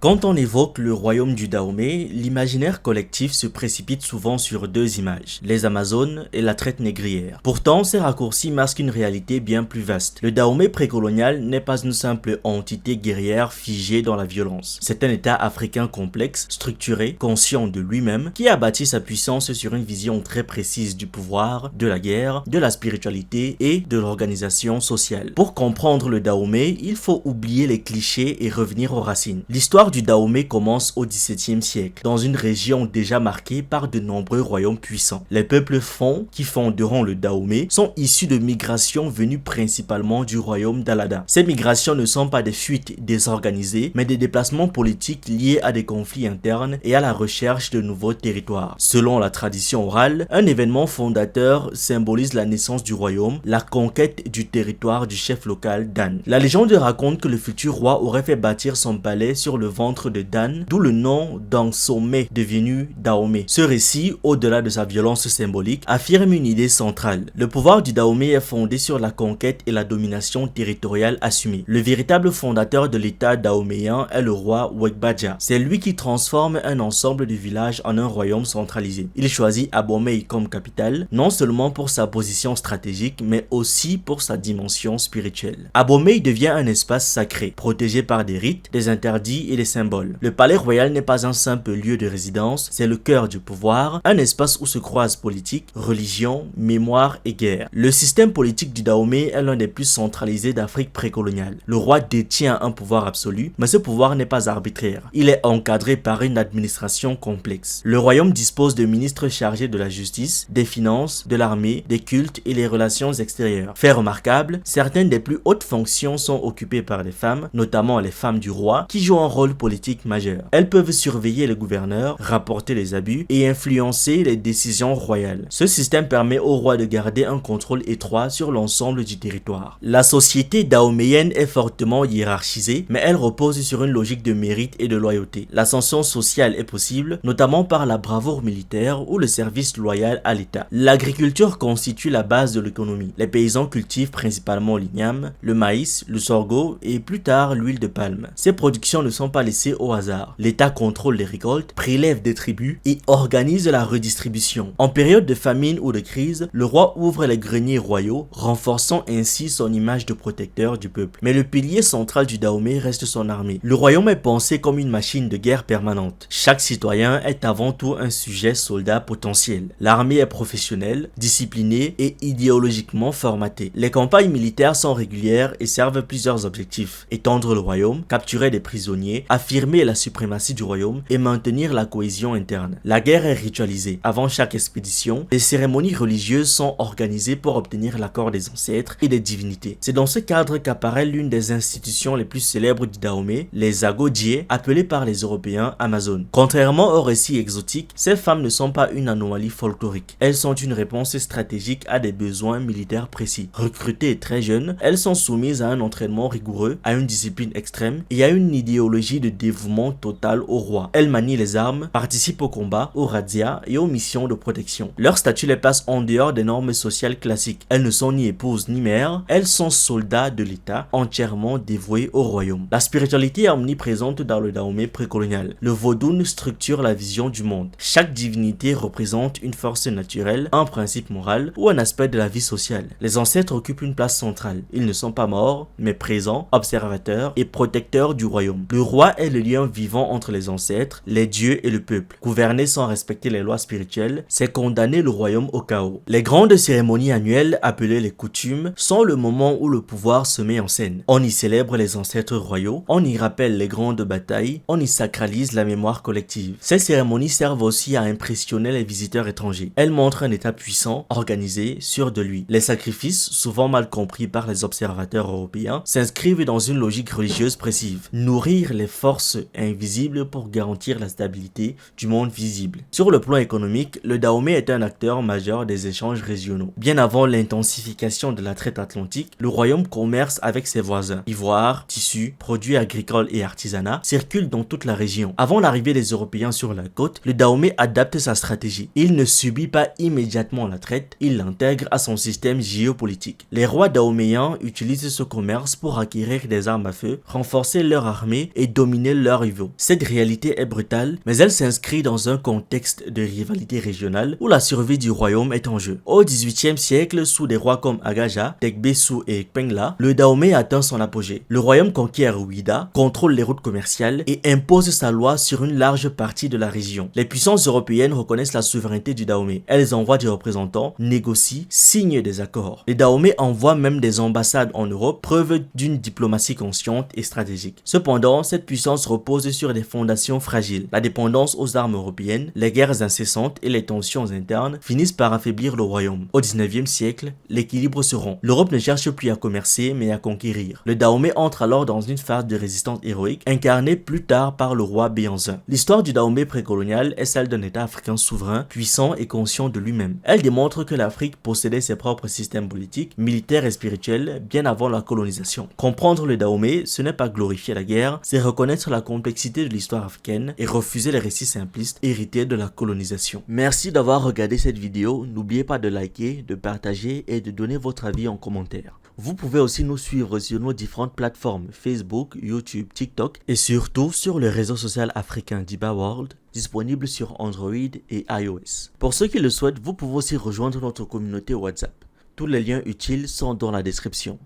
Quand on évoque le royaume du Dahomey, l'imaginaire collectif se précipite souvent sur deux images, les Amazones et la traite négrière. Pourtant, ces raccourcis masquent une réalité bien plus vaste. Le Dahomey précolonial n'est pas une simple entité guerrière figée dans la violence. C'est un État africain complexe, structuré, conscient de lui-même, qui a bâti sa puissance sur une vision très précise du pouvoir, de la guerre, de la spiritualité et de l'organisation sociale. Pour comprendre le Dahomey, il faut oublier les clichés et revenir aux racines. L'histoire du Dahomey commence au XVIIe siècle, dans une région déjà marquée par de nombreux royaumes puissants. Les peuples Fon qui fonderont le Dahomey sont issus de migrations venues principalement du royaume d'Alada. Ces migrations ne sont pas des fuites désorganisées, mais des déplacements politiques liés à des conflits internes et à la recherche de nouveaux territoires. Selon la tradition orale, un événement fondateur symbolise la naissance du royaume, la conquête du territoire du chef local Dan. La légende raconte que le futur roi aurait fait bâtir son palais sur le ventre de Dan, d'où le nom d'Ansomé devenu Dahomey. Ce récit, au-delà de sa violence symbolique, affirme une idée centrale. Le pouvoir du Dahomey est fondé sur la conquête et la domination territoriale assumée. Le véritable fondateur de l'état dahoméen est le roi Wekbaja. C'est lui qui transforme un ensemble de villages en un royaume centralisé. Il choisit Abomey comme capitale, non seulement pour sa position stratégique, mais aussi pour sa dimension spirituelle. Abomey devient un espace sacré, protégé par des rites, des interdits et des symboles. Le palais royal n'est pas un simple lieu de résidence, c'est le cœur du pouvoir, un espace où se croisent politique, religion, mémoire et guerre. Le système politique du Dahomey est l'un des plus centralisés d'Afrique précoloniale. Le roi détient un pouvoir absolu, mais ce pouvoir n'est pas arbitraire. Il est encadré par une administration complexe. Le royaume dispose de ministres chargés de la justice, des finances, de l'armée, des cultes et les relations extérieures. Fait remarquable, certaines des plus hautes fonctions sont occupées par des femmes, notamment les femmes du roi, qui jouent un rôle politique majeur. Elles peuvent surveiller les gouverneurs, rapporter les abus et influencer les décisions royales. Ce système permet au roi de garder un contrôle étroit sur l'ensemble du territoire. La société dahoméenne est fortement hiérarchisée, mais elle repose sur une logique de mérite et de loyauté. L'ascension sociale est possible, notamment par la bravoure militaire ou le service loyal à l'État. L'agriculture constitue la base de l'économie. Les paysans cultivent principalement l'igname, le maïs, le sorgho et plus tard l'huile de palme. Ces productions ne sont pas laissées au hasard. L'État contrôle les récoltes, prélève des tribus et organise la redistribution. En période de famine ou de crise, le roi ouvre les greniers royaux, renforçant ainsi son image de protecteur du peuple. Mais le pilier central du Dahomey reste son armée. Le royaume est pensé comme une machine de guerre permanente. Chaque citoyen est avant tout un sujet soldat potentiel. L'armée est professionnelle, disciplinée et idéologiquement formatée. Les campagnes militaires sont régulières et servent plusieurs objectifs: étendre le royaume, capturer des prisonniers, affirmer la suprématie du royaume et maintenir la cohésion interne. La guerre est ritualisée. Avant chaque expédition, des cérémonies religieuses sont organisées pour obtenir l'accord des ancêtres et des divinités. C'est dans ce cadre qu'apparaît l'une des institutions les plus célèbres du Dahomey, les Agodjie, appelées par les Européens Amazones. Contrairement aux récits exotiques, ces femmes ne sont pas une anomalie folklorique. Elles sont une réponse stratégique à des besoins militaires précis. Recrutées très jeunes, elles sont soumises à un entraînement rigoureux, à une discipline extrême et à une idéologie de dévouement total au roi. Elles manient les armes, participent au combat, aux razzias et aux missions de protection. Leur statut les place en dehors des normes sociales classiques. Elles ne sont ni épouses ni mères, elles sont soldats de l'État, entièrement dévoués au royaume. La spiritualité est omniprésente dans le Dahomey précolonial. Le Vodun structure la vision du monde. Chaque divinité représente une force naturelle, un principe moral ou un aspect de la vie sociale. Les ancêtres occupent une place centrale. Ils ne sont pas morts, mais présents, observateurs et protecteurs du royaume. Le roi est le lien vivant entre les ancêtres, les dieux et le peuple. Gouverner sans respecter les lois spirituelles, c'est condamner le royaume au chaos. Les grandes cérémonies annuelles, appelées les coutumes, sont le moment où le pouvoir se met en scène. On y célèbre les ancêtres royaux, on y rappelle les grandes batailles, on y sacralise la mémoire collective. Ces cérémonies servent aussi à impressionner les visiteurs étrangers. Elles montrent un État puissant, organisé, sûr de lui. Les sacrifices, souvent mal compris par les observateurs européens, s'inscrivent dans une logique religieuse précise. Nourrir les forces invisibles pour garantir la stabilité du monde visible. Sur le plan économique, le Dahomey est un acteur majeur des échanges régionaux. Bien avant l'intensification de la traite atlantique, le royaume commerce avec ses voisins. Ivoire, tissus, produits agricoles et artisanat circulent dans toute la région. Avant l'arrivée des Européens sur la côte, le Dahomey adapte sa stratégie. Il ne subit pas immédiatement la traite, il l'intègre à son système géopolitique. Les rois dahoméens utilisent ce commerce pour acquérir des armes à feu, renforcer leur armée et dominer dominer leurs rivaux. Cette réalité est brutale, mais elle s'inscrit dans un contexte de rivalité régionale où la survie du royaume est en jeu. Au XVIIIe siècle, sous des rois comme Agaja, Tekbesu et Kpengla, le Dahomey atteint son apogée. Le royaume conquiert Ouida, contrôle les routes commerciales et impose sa loi sur une large partie de la région. Les puissances européennes reconnaissent la souveraineté du Dahomey. Elles envoient des représentants, négocient, signent des accords. Les Dahomey envoient même des ambassades en Europe, preuve d'une diplomatie consciente et stratégique. Cependant, cette puissance repose sur des fondations fragiles. La dépendance aux armes européennes, les guerres incessantes et les tensions internes finissent par affaiblir le royaume. Au XIXe siècle, l'équilibre se rompt. L'Europe ne cherche plus à commercer mais à conquérir. Le Dahomey entre alors dans une phase de résistance héroïque incarnée plus tard par le roi Béanzin. L'histoire du Dahomey précolonial est celle d'un État africain souverain, puissant et conscient de lui-même. Elle démontre que l'Afrique possédait ses propres systèmes politiques, militaires et spirituels bien avant la colonisation. Comprendre le Dahomey, ce n'est pas glorifier la guerre, c'est reconnaître la complexité de l'histoire africaine et refuser les récits simplistes hérités de la colonisation. Merci d'avoir regardé cette vidéo. N'oubliez pas de liker, de partager et de donner votre avis en commentaire. Vous pouvez aussi nous suivre sur nos différentes plateformes Facebook, YouTube, TikTok et surtout sur le réseau social africain Diba World, disponible sur Android et iOS. Pour ceux qui le souhaitent, vous pouvez aussi rejoindre notre communauté WhatsApp. Tous les liens utiles sont dans la description.